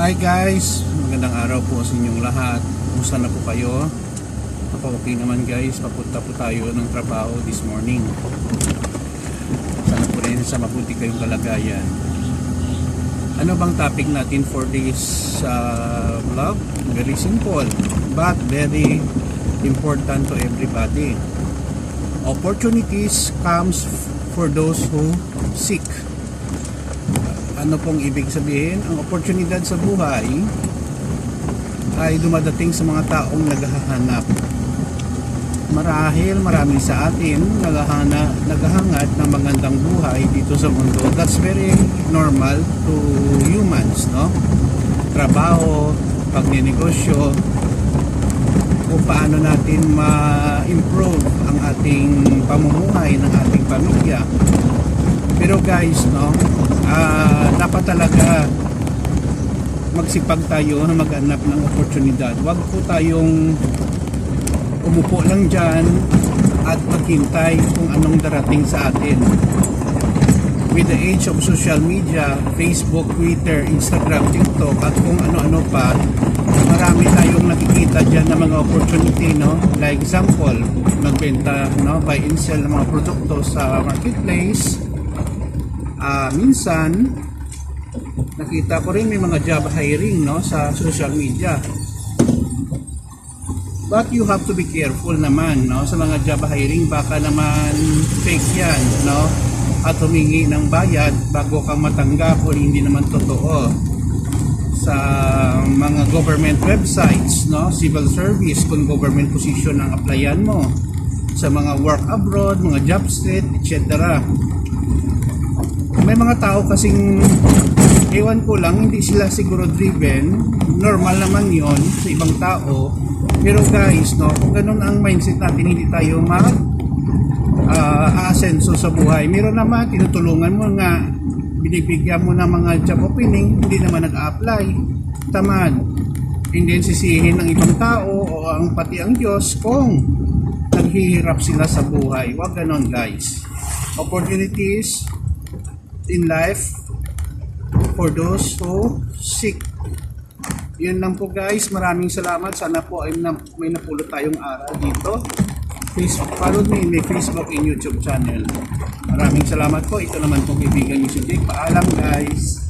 Hi guys, magandang araw po sa inyong lahat. Kumusta na po kayo? Ako okay naman guys, papunta po tayo ng trabaho this morning. Sana po rin sa mabuti kayong kalagayan. Ano bang topic natin for this vlog? Very simple but very important to everybody. Opportunities comes for those who seek. Ano pong ibig sabihin? Ang oportunidad sa buhay ay dumadating sa mga taong naghahanap. Marahil marami sa atin naghahangad ng magandang buhay dito sa mundo. That's very normal to humans, no? Trabaho, pagnenegosyo, kung paano natin ma-improve ang ating pamumuhay ng ating pamilya. Pero guys, no, dapat talaga magsipag tayo na maghanap ng oportunidad. Huwag po tayong umupo lang dyan at maghintay kung anong darating sa atin. With the age of social media, Facebook, Twitter, Instagram, TikTok at kung ano-ano pa, marami tayong nakikita dyan na mga opportunity, no? Like example, magbenta, no, buy and sell ng mga produkto sa marketplace. Minsan nakita ko rin may mga job hiring, no, sa social media, but you have to be careful naman, no, sa mga job hiring. Baka naman fake yan, no, at humingi ng bayad bago kang matanggap o hindi naman totoo. Sa mga government websites, no, civil service, kung government position ang applyan mo, sa mga work abroad, mga job street, etc. May mga tao kasing ewan ko lang, hindi sila siguro driven. Normal naman yon sa ibang tao. Pero guys, no, kung ganun ang mindset natin, hindi tayo asenso sa buhay. Meron naman, tinutulungan mo nga, binibigyan mo ng mga job opening, hindi naman nag-a-apply. Tamad. Hindi sisihin ng ibang tao o ang pati ang Diyos kung naghihirap sila sa buhay. Huwag ganun guys. Opportunities in life for those who seek. Yun lang po guys, maraming salamat. Sana po ay may napulot tayong aral dito. Please follow me in my Facebook and YouTube channel. Maraming salamat po. Ito naman po kaibigan niyo si Jake. Paalam guys.